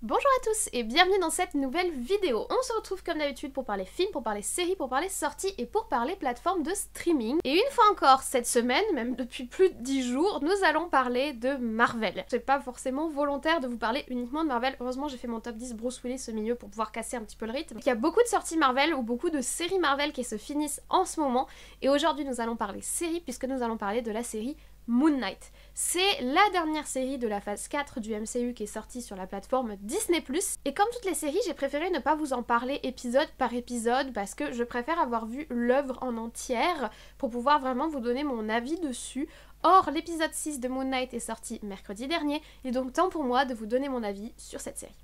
Bonjour à tous et bienvenue dans cette nouvelle vidéo. On se retrouve comme d'habitude pour parler films, pour parler séries, pour parler sorties et pour parler plateformes de streaming. Et une fois encore cette semaine, même depuis plus de 10 jours, nous allons parler de Marvel. C'est pas forcément volontaire de vous parler uniquement de Marvel. Heureusement j'ai fait mon top 10 Bruce Willis au milieu pour pouvoir casser un petit peu le rythme. Il y a beaucoup de sorties Marvel ou beaucoup de séries Marvel qui se finissent en ce moment. Et aujourd'hui nous allons parler séries puisque nous allons parler de la série Moon Knight. C'est la dernière série de la phase 4 du MCU qui est sortie sur la plateforme Disney+. Et comme toutes les séries, j'ai préféré ne pas vous en parler épisode par épisode parce que je préfère avoir vu l'œuvre en entière pour pouvoir vraiment vous donner mon avis dessus. Or, l'épisode 6 de Moon Knight est sorti mercredi dernier, il est donc temps pour moi de vous donner mon avis sur cette série.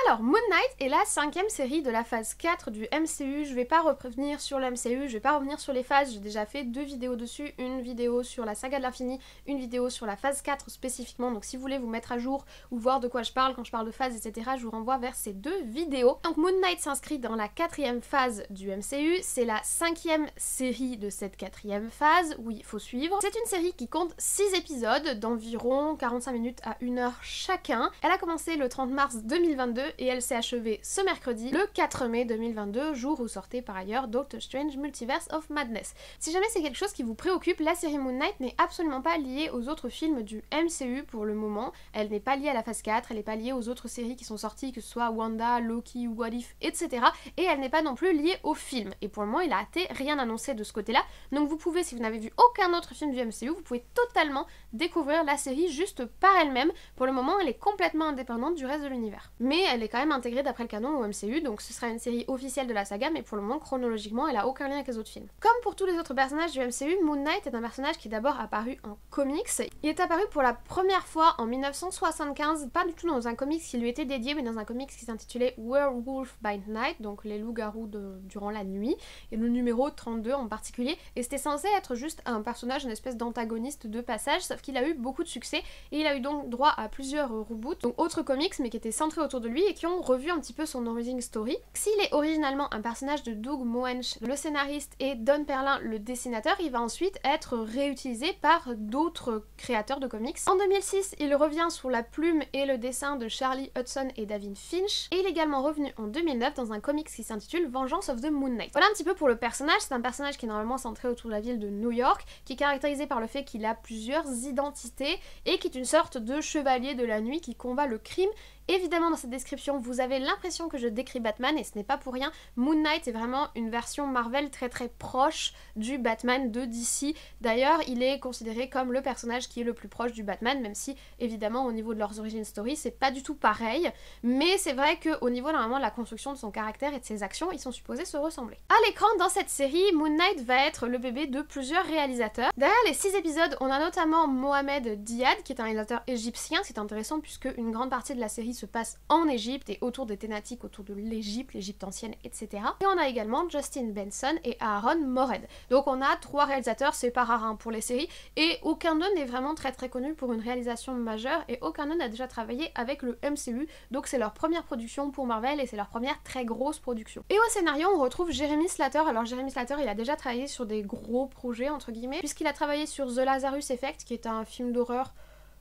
Alors, Moon Knight est la 5e série de la phase 4 du MCU. Je vais pas revenir sur le MCU, je vais pas revenir sur les phases, j'ai déjà fait 2 vidéos dessus, une vidéo sur la saga de l'infini, une vidéo sur la phase 4 spécifiquement, donc si vous voulez vous mettre à jour ou voir de quoi je parle quand je parle de phase, etc., je vous renvoie vers ces 2 vidéos. Donc Moon Knight s'inscrit dans la 4e phase du MCU, c'est la 5e série de cette 4e phase, oui, il faut suivre. C'est une série qui compte 6 épisodes d'environ 45 minutes à 1 heure chacun. Elle a commencé le 30 mars 2022 et elle s'est achevée ce mercredi, le 4 mai 2022, jour où sortait par ailleurs Doctor Strange Multiverse of Madness. Si jamais c'est quelque chose qui vous préoccupe, la série Moon Knight n'est absolument pas liée aux autres films du MCU pour le moment. Elle n'est pas liée à la phase 4, elle n'est pas liée aux autres séries qui sont sorties, que ce soit Wanda, Loki, What If, etc. Et elle n'est pas non plus liée au film. Et pour le moment, il a été rien annoncé de ce côté-là. Donc vous pouvez, si vous n'avez vu aucun autre film du MCU, vous pouvez totalement découvrir la série juste par elle-même. Pour le moment, elle est complètement indépendante du reste de l'univers. Mais elle est quand même intégrée d'après le canon au MCU, donc ce sera une série officielle de la saga, mais pour le moment, chronologiquement, elle a aucun lien avec les autres films. Comme pour tous les autres personnages du MCU, Moon Knight est un personnage qui est d'abord apparu en comics. Il est apparu pour la première fois en 1975, pas du tout dans un comics qui lui était dédié, mais dans un comics qui s'intitulait Werewolf by Night, donc les loups-garous durant la nuit, et le numéro 32 en particulier, et c'était censé être juste un personnage, une espèce d'antagoniste de passage, sauf qu'il a eu beaucoup de succès, et il a eu donc droit à plusieurs reboots, donc autres comics, mais qui étaient centrés autour de lui, et qui ont revu un petit peu son origin story. S'il est originalement un personnage de Doug Moench, le scénariste, et Don Perlin, le dessinateur, il va ensuite être réutilisé par d'autres créateurs de comics. En 2006, il revient sous la plume et le dessin de Charlie Hudson et David Finch, et il est également revenu en 2009 dans un comics qui s'intitule Vengeance of the Moon Knight. Voilà un petit peu pour le personnage. C'est un personnage qui est normalement centré autour de la ville de New York, qui est caractérisé par le fait qu'il a plusieurs identités, et qui est une sorte de chevalier de la nuit qui combat le crime. Évidemment, dans cette description, vous avez l'impression que je décris Batman, et ce n'est pas pour rien. Moon Knight est vraiment une version Marvel très très proche du Batman de DC. D'ailleurs, il est considéré comme le personnage qui est le plus proche du Batman, même si, évidemment, au niveau de leurs origin story, c'est pas du tout pareil. Mais c'est vrai qu'au niveau, normalement, de la construction de son caractère et de ses actions, ils sont supposés se ressembler. À l'écran, dans cette série, Moon Knight va être le bébé de plusieurs réalisateurs. Derrière les 6 épisodes, on a notamment Mohamed Diad, qui est un réalisateur égyptien. C'est intéressant puisque une grande partie de la série se passe en Égypte et autour des thématiques autour de l'Égypte ancienne, etc. Et on a également Justin Benson et Aaron Moorhead. Donc on a 3 réalisateurs, c'est pas rare hein, pour les séries, et aucun d'eux n'est vraiment très très connu pour une réalisation majeure, et aucun d'eux n'a déjà travaillé avec le MCU, donc c'est leur première production pour Marvel, et c'est leur première très grosse production. Et au scénario, on retrouve Jeremy Slater. Alors Jeremy Slater, il a déjà travaillé sur des gros projets, entre guillemets, puisqu'il a travaillé sur The Lazarus Effect, qui est un film d'horreur,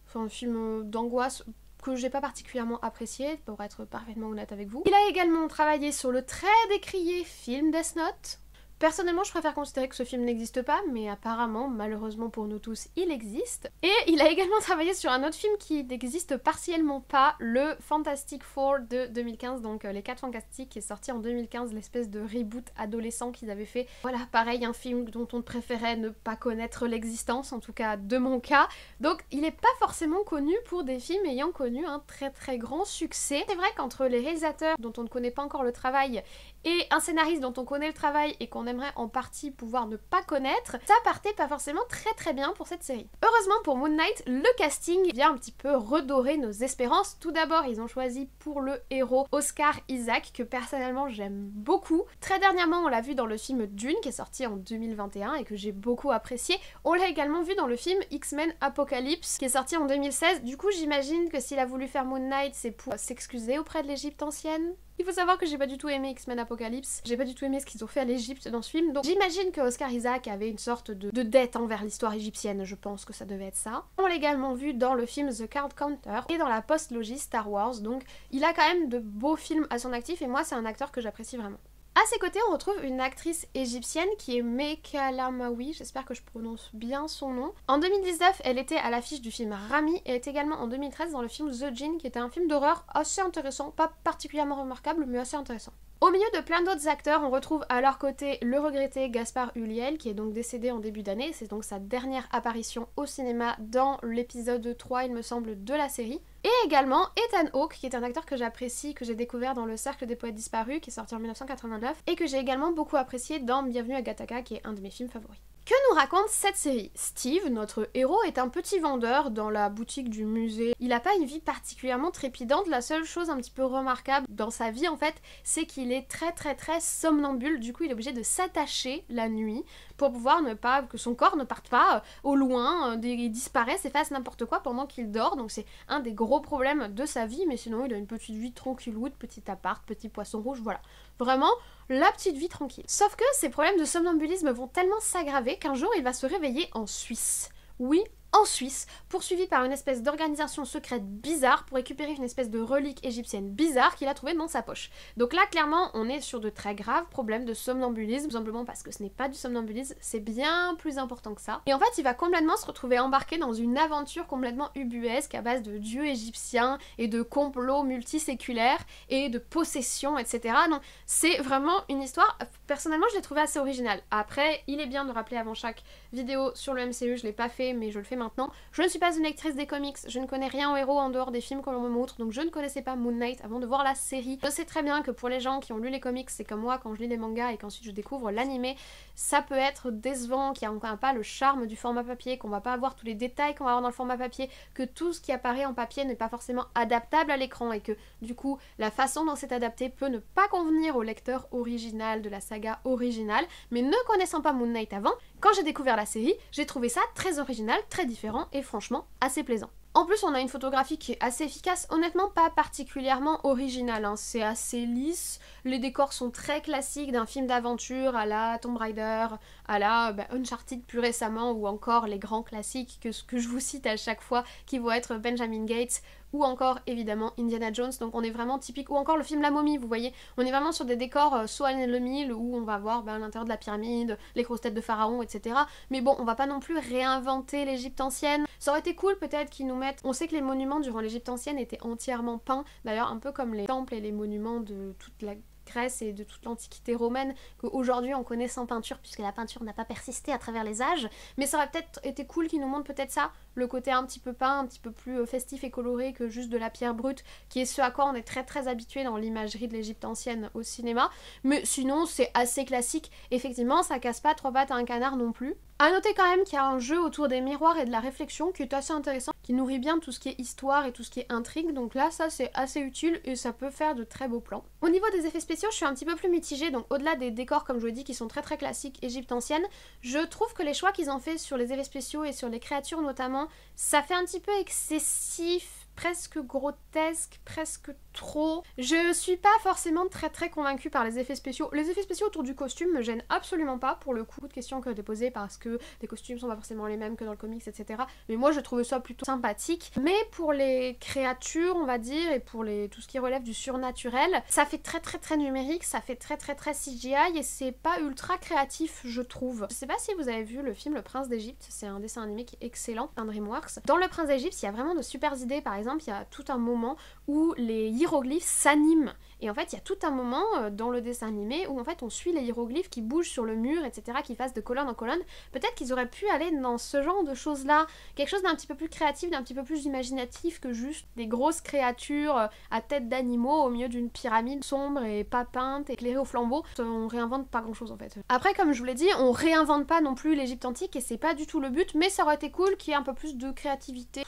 enfin un film d'angoisse, que j'ai pas particulièrement apprécié, pour être parfaitement honnête avec vous. Il a également travaillé sur le très décrié film Death Note. Personnellement, je préfère considérer que ce film n'existe pas, mais apparemment, malheureusement pour nous tous, il existe. Et il a également travaillé sur un autre film qui n'existe partiellement pas, le Fantastic Four de 2015, donc les 4 Fantastiques, qui est sorti en 2015, l'espèce de reboot adolescent qu'ils avaient fait. Voilà, pareil, un film dont on préférait ne pas connaître l'existence, en tout cas de mon cas. Donc il n'est pas forcément connu pour des films ayant connu un très très grand succès. C'est vrai qu'entre les réalisateurs dont on ne connaît pas encore le travail et un scénariste dont on connaît le travail et qu'on aimerait en partie pouvoir ne pas connaître, ça partait pas forcément très bien pour cette série. Heureusement pour Moon Knight, le casting vient un petit peu redorer nos espérances. Tout d'abord, ils ont choisi pour le héros Oscar Isaac, que personnellement j'aime beaucoup. Très dernièrement, on l'a vu dans le film Dune, qui est sorti en 2021 et que j'ai beaucoup apprécié. On l'a également vu dans le film X-Men Apocalypse, qui est sorti en 2016. Du coup, j'imagine que s'il a voulu faire Moon Knight, c'est pour s'excuser auprès de l'Égypte ancienne. Il faut savoir que j'ai pas du tout aimé X-Men Apocalypse, j'ai pas du tout aimé ce qu'ils ont fait à l'Égypte dans ce film, donc j'imagine que Oscar Isaac avait une sorte de dette envers l'histoire égyptienne, je pense que ça devait être ça. On l'a également vu dans le film The Card Counter et dans la post-logie Star Wars, donc il a quand même de beaux films à son actif et moi c'est un acteur que j'apprécie vraiment. À ses côtés, on retrouve une actrice égyptienne qui est Mekhala Maoui, j'espère que je prononce bien son nom. En 2019, elle était à l'affiche du film Rami et est également en 2013 dans le film The Djinn, qui était un film d'horreur assez intéressant, pas particulièrement remarquable, mais assez intéressant. Au milieu de plein d'autres acteurs, on retrouve à leur côté le regretté Gaspard Ulliel, qui est donc décédé en début d'année, c'est donc sa dernière apparition au cinéma dans l'épisode 3, il me semble, de la série. Et également Ethan Hawke, qui est un acteur que j'apprécie, que j'ai découvert dans Le Cercle des Poètes Disparus, qui est sorti en 1989, et que j'ai également beaucoup apprécié dans Bienvenue à Gattaca, qui est un de mes films favoris. Que nous raconte cette série? Steve, notre héros, est un petit vendeur dans la boutique du musée. Il n'a pas une vie particulièrement trépidante, la seule chose un petit peu remarquable dans sa vie en fait, c'est qu'il est très somnambule, du coup il est obligé de s'attacher la nuit pour pouvoir ne pas, que son corps ne parte pas au loin, il disparaisse et fasse n'importe quoi pendant qu'il dort, donc c'est un des gros problèmes de sa vie, mais sinon il a une petite vie tranquilloude, petit appart, petit poisson rouge, voilà. Vraiment, la petite vie tranquille. Sauf que ses problèmes de somnambulisme vont tellement s'aggraver qu'un jour il va se réveiller en Suisse. Oui, en Suisse, poursuivi par une espèce d'organisation secrète bizarre pour récupérer une espèce de relique égyptienne bizarre qu'il a trouvée dans sa poche. Donc là, clairement, on est sur de très graves problèmes de somnambulisme, tout simplement parce que ce n'est pas du somnambulisme, c'est bien plus important que ça. Et en fait, il va complètement se retrouver embarqué dans une aventure complètement ubuesque à base de dieux égyptiens et de complots multiséculaires et de possessions, etc. Donc c'est vraiment une histoire, personnellement, je l'ai trouvée assez originale. Après, il est bien de rappeler avant chaque vidéo sur le MCU, je l'ai pas fait, mais je le fais maintenant. Je ne suis pas une lectrice des comics, je ne connais rien aux héros en dehors des films que l'on me montre, donc je ne connaissais pas Moon Knight avant de voir la série. Je sais très bien que pour les gens qui ont lu les comics, c'est comme moi quand je lis les mangas et qu'ensuite je découvre l'animé, ça peut être décevant, qu'il n'y a pas le charme du format papier, qu'on va pas avoir tous les détails qu'on va avoir dans le format papier, que tout ce qui apparaît en papier n'est pas forcément adaptable à l'écran et que du coup la façon dont c'est adapté peut ne pas convenir au lecteur original de la saga originale, mais ne connaissant pas Moon Knight avant, quand j'ai découvert la série, j'ai trouvé ça très original, très différent et franchement assez plaisant. En plus, on a une photographie qui est assez efficace, honnêtement pas particulièrement originale, hein. C'est assez lisse, les décors sont très classiques d'un film d'aventure à la Tomb Raider, à la Uncharted plus récemment ou encore les grands classiques que je vous cite à chaque fois qui vont être Benjamin Gates ou encore évidemment Indiana Jones, donc on est vraiment typique, ou encore le film La Momie, vous voyez, on est vraiment sur des décors soit le mille où on va voir l'intérieur de la pyramide, les grosses têtes de pharaon, etc. Mais bon, on va pas non plus réinventer l'Égypte ancienne. Ça aurait été cool peut-être qu'ils nous mettent, on sait que les monuments durant l'Égypte ancienne étaient entièrement peints, d'ailleurs un peu comme les temples et les monuments de toute la Grèce et de toute l'Antiquité romaine qu'aujourd'hui on connaît sans peinture puisque la peinture n'a pas persisté à travers les âges, mais ça aurait peut-être été cool qu'ils nous montrent peut-être ça, le côté un petit peu peint, un petit peu plus festif et coloré que juste de la pierre brute, qui est ce à quoi on est très habitué dans l'imagerie de l'Égypte ancienne au cinéma, mais sinon c'est assez classique, effectivement ça casse pas trois pattes à un canard non plus. A noter quand même qu'il y a un jeu autour des miroirs et de la réflexion qui est assez intéressant, qui nourrit bien tout ce qui est histoire et tout ce qui est intrigue, donc là ça c'est assez utile et ça peut faire de très beaux plans. Au niveau des effets spéciaux, je suis un petit peu plus mitigée, donc au-delà des décors comme je vous dis qui sont très classiques Égypte ancienne, je trouve que les choix qu'ils ont fait sur les effets spéciaux et sur les créatures notamment, ça fait un petit peu excessif, presque grotesque, presque trop. Je suis pas forcément très convaincue par les effets spéciaux. Les effets spéciaux autour du costume me gênent absolument pas, pour le coup, de questions que j'ai posées parce que les costumes sont pas forcément les mêmes que dans le comics, etc. Mais moi je trouvais ça plutôt sympathique. Mais pour les créatures, on va dire, et pour tout ce qui relève du surnaturel, ça fait très numérique, ça fait très CGI et c'est pas ultra créatif, je trouve. Je sais pas si vous avez vu le film Le Prince d'Égypte, c'est un dessin animé qui est excellent, un DreamWorks. Dans Le Prince d'Égypte, il y a vraiment de super idées, par exemple, il y a tout un moment où les hiéroglyphes s'animent. Et en fait, il y a tout un moment dans le dessin animé où en fait on suit les hiéroglyphes qui bougent sur le mur, etc., qui passent de colonne en colonne. Peut-être qu'ils auraient pu aller dans ce genre de choses-là, quelque chose d'un petit peu plus créatif, d'un petit peu plus imaginatif que juste des grosses créatures à tête d'animaux au milieu d'une pyramide sombre et pas peinte, éclairée au flambeau. On réinvente pas grand-chose en fait. Après, comme je vous l'ai dit, on réinvente pas non plus l'Égypte antique et c'est pas du tout le but, mais ça aurait été cool qu'il y ait un peu plus de créativité.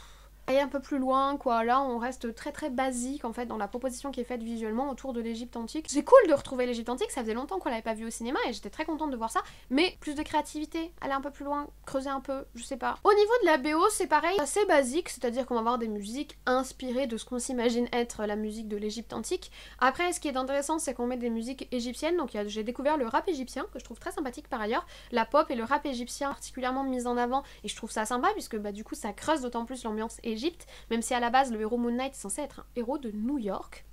Et un peu plus loin, quoi. Là, on reste très très basique en fait dans la proposition qui est faite visuellement autour de l'Égypte antique. C'est cool de retrouver l'Égypte antique, ça faisait longtemps qu'on l'avait pas vu au cinéma et j'étais très contente de voir ça, mais plus de créativité, aller un peu plus loin, creuser un peu, je sais pas. Au niveau de la BO, c'est pareil, assez basique, c'est-à-dire qu'on va avoir des musiques inspirées de ce qu'on s'imagine être la musique de l'Égypte antique. Après, ce qui est intéressant, c'est qu'on met des musiques égyptiennes, donc j'ai découvert le rap égyptien, que je trouve très sympathique par ailleurs, la pop et le rap égyptien particulièrement mis en avant, et je trouve ça sympa puisque bah du coup ça creuse d'autant plus l'ambiance Égypte, même si à la base le héros Moon Knight est censé être un héros de New York.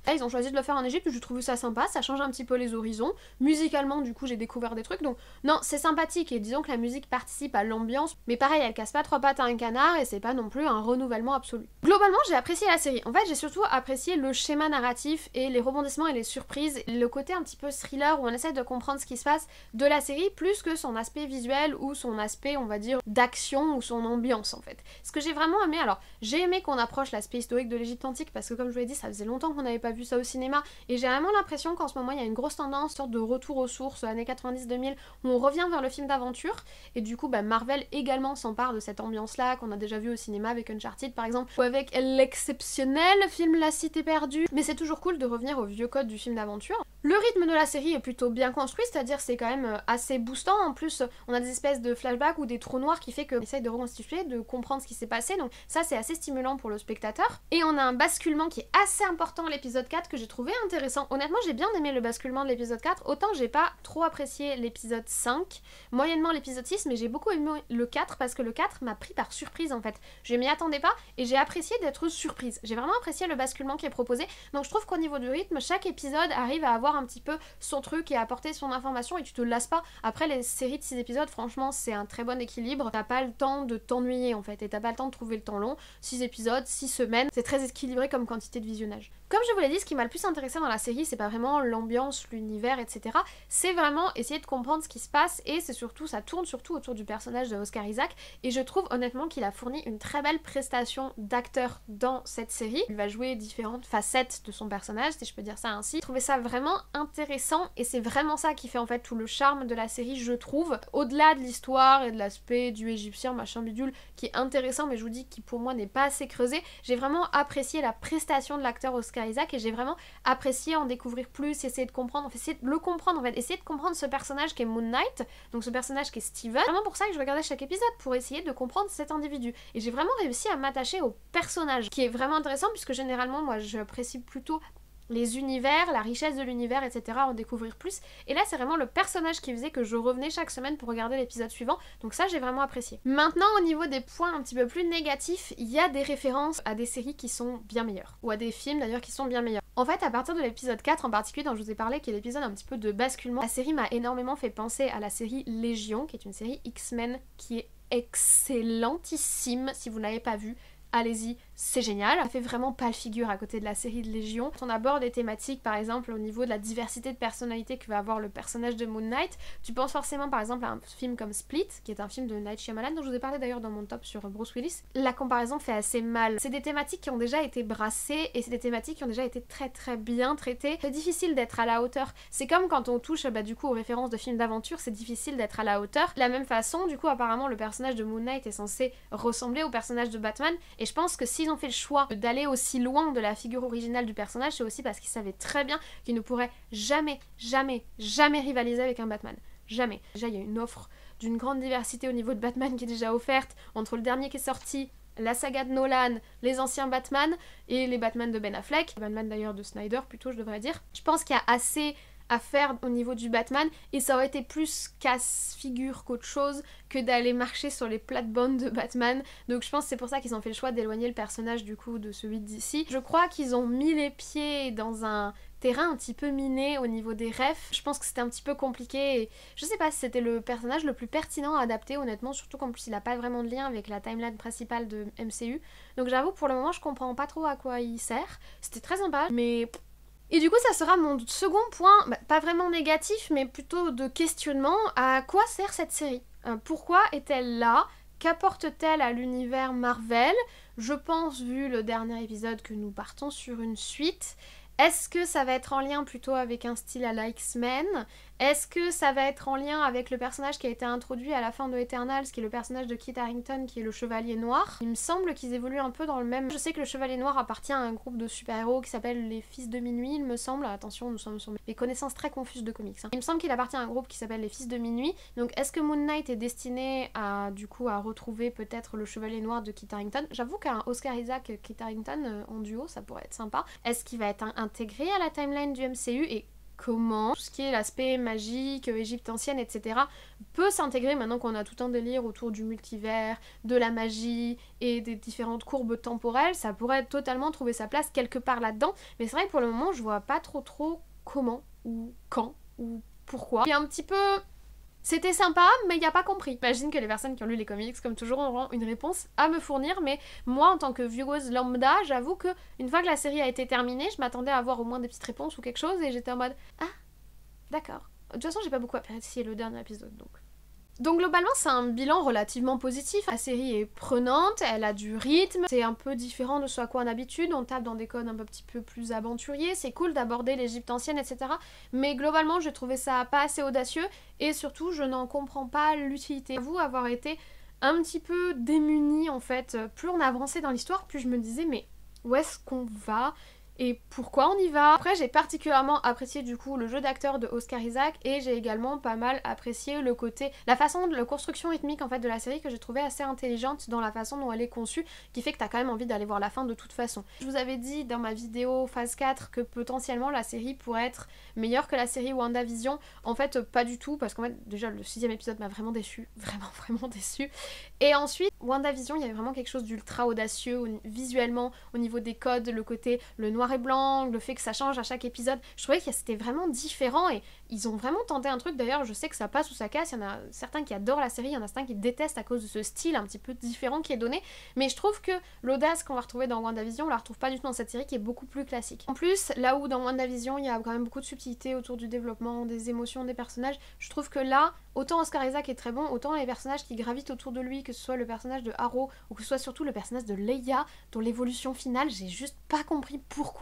Là, ils ont choisi de le faire en Égypte, je trouve ça sympa, ça change un petit peu les horizons. Musicalement, du coup, j'ai découvert des trucs, donc non, c'est sympathique, et disons que la musique participe à l'ambiance, mais pareil, elle casse pas trois pattes à un canard, et c'est pas non plus un renouvellement absolu. Globalement, j'ai apprécié la série. En fait, j'ai surtout apprécié le schéma narratif, et les rebondissements et les surprises, le côté un petit peu thriller, où on essaie de comprendre ce qui se passe de la série, plus que son aspect visuel, ou son aspect, on va dire, d'action, ou son ambiance, en fait. Ce que j'ai vraiment aimé, alors, j'ai aimé qu'on approche l'aspect historique de l'Égypte antique, parce que comme je vous l'ai dit, ça faisait longtemps qu'on n'avait pas vu ça au cinéma et j'ai vraiment l'impression qu'en ce moment il y a une grosse tendance, sorte de retour aux sources années 90-2000 où on revient vers le film d'aventure et du coup bah, Marvel également s'empare de cette ambiance là qu'on a déjà vu au cinéma avec Uncharted par exemple ou avec l'exceptionnel film La Cité perdue, mais c'est toujours cool de revenir au vieux code du film d'aventure. Le rythme de la série est plutôt bien construit, c'est-à-dire c'est quand même assez boostant, en plus on a des espèces de flashbacks ou des trous noirs qui fait qu'on essaye de reconstituer, de comprendre ce qui s'est passé, donc ça c'est assez stimulant pour le spectateur. Et on a un basculement qui est assez important à l'épisode 4 que j'ai trouvé intéressant. Honnêtement j'ai bien aimé le basculement de l'épisode 4, autant j'ai pas trop apprécié l'épisode 5, moyennement l'épisode 6, mais j'ai beaucoup aimé le 4 parce que le 4 m'a pris par surprise en fait. Je m'y attendais pas et j'ai apprécié d'être surprise. J'ai vraiment apprécié le basculement qui est proposé, donc je trouve qu'au niveau du rythme, chaque épisode arrive à avoir un petit peu son truc et à apporter son information et tu te lasses pas. Après les séries de 6 épisodes, franchement c'est un très bon équilibre, t'as pas le temps de t'ennuyer en fait et t'as pas le temps de trouver le temps long. 6 épisodes, 6 semaines, c'est très équilibré comme quantité de visionnage. Comme je vous l'ai dit, ce qui m'a le plus intéressé dans la série, c'est pas vraiment l'ambiance, l'univers, etc. C'est vraiment essayer de comprendre ce qui se passe et c'est surtout, ça tourne surtout autour du personnage de Oscar Isaac et je trouve honnêtement qu'il a fourni une très belle prestation d'acteur dans cette série. Il va jouer différentes facettes de son personnage, si je peux dire ça ainsi. Je trouvais ça vraiment intéressant et c'est vraiment ça qui fait en fait tout le charme de la série, je trouve. Au-delà de l'histoire et de l'aspect du égyptien, machin bidule, qui est intéressant mais je vous dis qui pour moi n'est pas assez creusé, j'ai vraiment apprécié la prestation de l'acteur Oscar Isaac et j'ai vraiment apprécié en découvrir plus, essayer de comprendre, en fait, essayer de le comprendre en fait, essayer de comprendre ce personnage qui est Moon Knight, donc ce personnage qui est Steven. Vraiment pour ça que je regardais chaque épisode, pour essayer de comprendre cet individu. Et j'ai vraiment réussi à m'attacher au personnage, qui est vraiment intéressant puisque généralement moi j'apprécie plutôt les univers, la richesse de l'univers, etc. en découvrir plus. Et là, c'est vraiment le personnage qui faisait que je revenais chaque semaine pour regarder l'épisode suivant. Donc ça, j'ai vraiment apprécié. Maintenant, au niveau des points un petit peu plus négatifs, il y a des références à des séries qui sont bien meilleures. Ou à des films d'ailleurs qui sont bien meilleurs. En fait, à partir de l'épisode 4 en particulier, dont je vous ai parlé, qui est l'épisode un petit peu de basculement, la série m'a énormément fait penser à la série Légion, qui est une série X-Men qui est excellentissime. Si vous n'avez pas vu, allez-y, c'est génial. Ça fait vraiment pas le figure à côté de la série de Légion. Quand on aborde des thématiques, par exemple, au niveau de la diversité de personnalité que va avoir le personnage de Moon Knight, tu penses forcément par exemple à un film comme Split, qui est un film de Night Shyamalan, dont je vous ai parlé d'ailleurs dans mon top sur Bruce Willis. La comparaison fait assez mal. C'est des thématiques qui ont déjà été brassées, et c'est des thématiques qui ont déjà été très très bien traitées. C'est difficile d'être à la hauteur. C'est comme quand on touche du coup aux références de films d'aventure, c'est difficile d'être à la hauteur. De la même façon, du coup, apparemment, le personnage de Moon Knight est censé ressembler au personnage de Batman, et je pense que s'ils ont fait le choix d'aller aussi loin de la figure originale du personnage, c'est aussi parce qu'ils savaient très bien qu'ils ne pourraient jamais, jamais, jamais rivaliser avec un Batman. Jamais. Déjà, il y a une offre d'une grande diversité au niveau de Batman qui est déjà offerte entre le dernier qui est sorti, la saga de Nolan, les anciens Batman et les Batman de Ben Affleck, Batman d'ailleurs de Snyder plutôt, je devrais dire. Je pense qu'il y a assez à faire au niveau du Batman et ça aurait été plus casse-figure qu'autre chose que d'aller marcher sur les plates-bandes de Batman, donc je pense que c'est pour ça qu'ils ont fait le choix d'éloigner le personnage du coup de celui d'ici. Je crois qu'ils ont mis les pieds dans un terrain un petit peu miné au niveau des refs. Je pense que c'était un petit peu compliqué et je sais pas si c'était le personnage le plus pertinent à adapter honnêtement, surtout qu'en plus il a pas vraiment de lien avec la timeline principale de MCU. Donc j'avoue pour le moment je comprends pas trop à quoi il sert. C'était très sympa mais... Et du coup ça sera mon second point, pas vraiment négatif mais plutôt de questionnement, à quoi sert cette série ? Pourquoi est-elle là ? Qu'apporte-t-elle à l'univers Marvel ? Je pense, vu le dernier épisode, que nous partons sur une suite. Est-ce que ça va être en lien plutôt avec un style à la X-Men ? Est-ce que ça va être en lien avec le personnage qui a été introduit à la fin de Eternals, qui est le personnage de Kit Harington, qui est le Chevalier Noir ? Il me semble qu'ils évoluent un peu dans le même... Je sais que le Chevalier Noir appartient à un groupe de super-héros qui s'appelle les Fils de Minuit, il me semble. Attention, nous sommes sur mes connaissances très confuses de comics. Il me semble qu'il appartient à un groupe qui s'appelle les Fils de Minuit. Donc est-ce que Moon Knight est destiné à, du coup, à retrouver peut-être le Chevalier Noir de Kit Harington ? J'avoue qu'un Oscar Isaac Kit Harington en duo, ça pourrait être sympa. Est-ce qu'il va être intégré à la timeline du MCU et comment tout ce qui est l'aspect magique, Égypte ancienne, etc. peut s'intégrer maintenant qu'on a tout un délire autour du multivers, de la magie et des différentes courbes temporelles, ça pourrait totalement trouver sa place quelque part là-dedans, mais c'est vrai que pour le moment je vois pas trop comment, ou quand, ou pourquoi. Il y a un petit peu... C'était sympa, mais il n'y a pas compris. J'imagine que les personnes qui ont lu les comics, comme toujours, auront une réponse à me fournir, mais moi, en tant que vieweuse lambda, j'avoue que une fois que la série a été terminée, je m'attendais à avoir au moins des petites réponses ou quelque chose, et j'étais en mode « Ah, d'accord ». De toute façon, j'ai pas beaucoup apprécié le dernier épisode, donc... Donc globalement c'est un bilan relativement positif, la série est prenante, elle a du rythme, c'est un peu différent de ce à quoi on a l'habitude, on tape dans des codes un petit peu plus aventuriers, c'est cool d'aborder l'Égypte ancienne, etc. Mais globalement j'ai trouvé ça pas assez audacieux et surtout je n'en comprends pas l'utilité. J'avoue avoir été un petit peu démunie en fait, plus on avançait dans l'histoire, plus je me disais mais où est-ce qu'on va ? Et pourquoi on y va ? Après j'ai particulièrement apprécié du coup le jeu d'acteur de Oscar Isaac et j'ai également pas mal apprécié le côté, la façon de la construction rythmique en fait de la série que j'ai trouvé assez intelligente dans la façon dont elle est conçue, qui fait que t'as quand même envie d'aller voir la fin de toute façon. Je vous avais dit dans ma vidéo phase 4 que potentiellement la série pourrait être meilleure que la série WandaVision. En fait pas du tout parce qu'en fait déjà le 6ème épisode m'a vraiment déçue, vraiment déçue. Et ensuite WandaVision il y avait vraiment quelque chose d'ultra audacieux visuellement au niveau des codes, le côté le noir et blanc, le fait que ça change à chaque épisode, je trouvais que c'était vraiment différent et ils ont vraiment tenté un truc. D'ailleurs je sais que ça passe ou ça casse, il y en a certains qui adorent la série, il y en a certains qui détestent à cause de ce style un petit peu différent qui est donné, mais je trouve que l'audace qu'on va retrouver dans WandaVision, on la retrouve pas du tout dans cette série qui est beaucoup plus classique. En plus, là où dans WandaVision il y a quand même beaucoup de subtilité autour du développement, des émotions des personnages, je trouve que là, autant Oscar Isaac est très bon, autant les personnages qui gravitent autour de lui, que ce soit le personnage de Harrow ou que ce soit surtout le personnage de Leia, dont l'évolution finale, j'ai juste pas compris pourquoi,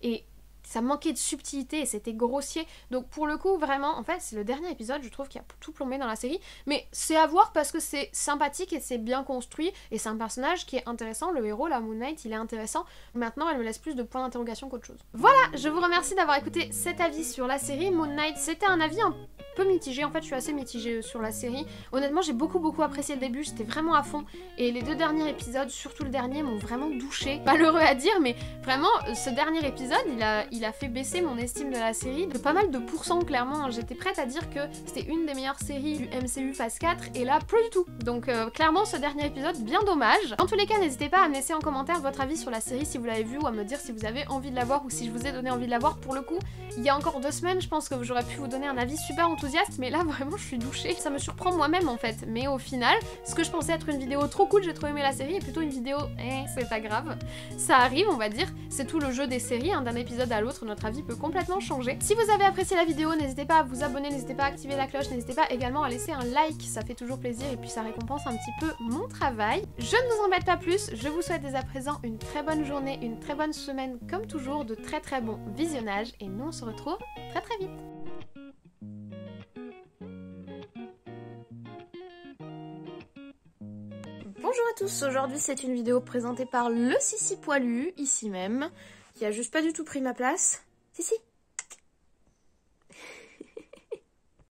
et ça manquait de subtilité et c'était grossier. Donc pour le coup, vraiment, en fait, c'est le dernier épisode, je trouve, qui a tout plombé dans la série. Mais c'est à voir parce que c'est sympathique et c'est bien construit. Et c'est un personnage qui est intéressant. Le héros, la Moon Knight, il est intéressant. Maintenant, elle me laisse plus de points d'interrogation qu'autre chose. Voilà, je vous remercie d'avoir écouté cet avis sur la série. Moon Knight, c'était un avis un peu mitigé. En fait, je suis assez mitigée sur la série. Honnêtement, j'ai beaucoup apprécié le début. J'étais vraiment à fond. Et les 2 derniers épisodes, surtout le dernier, m'ont vraiment douché. Malheureux à dire, mais vraiment, ce dernier épisode, il a fait baisser mon estime de la série de pas mal de pourcents, clairement. J'étais prête à dire que c'était une des meilleures séries du MCU phase 4 et là, plus du tout. Donc clairement, ce dernier épisode, bien dommage. En tous les cas, n'hésitez pas à me laisser en commentaire votre avis sur la série si vous l'avez vue ou à me dire si vous avez envie de la voir ou si je vous ai donné envie de la voir. Pour le coup, il y a encore 2 semaines, je pense que j'aurais pu vous donner un avis super enthousiaste, mais là, vraiment, je suis douchée. Ça me surprend moi-même, en fait. Mais au final, ce que je pensais être une vidéo trop cool, j'ai trop aimé la série, est plutôt une vidéo, c'est pas grave. Ça arrive, on va dire. C'est tout le jeu des séries, hein, d'un épisode à l'autre, notre avis peut complètement changer. Si vous avez apprécié la vidéo, n'hésitez pas à vous abonner, n'hésitez pas à activer la cloche, n'hésitez pas également à laisser un like, ça fait toujours plaisir et puis ça récompense un petit peu mon travail. Je ne vous embête pas plus, je vous souhaite dès à présent une très bonne journée, une très bonne semaine, comme toujours, de très bons visionnages et nous on se retrouve très vite. Bonjour à tous, aujourd'hui c'est une vidéo présentée par le Sissi Poilu, ici même, qui a juste pas du tout pris ma place. Sissi.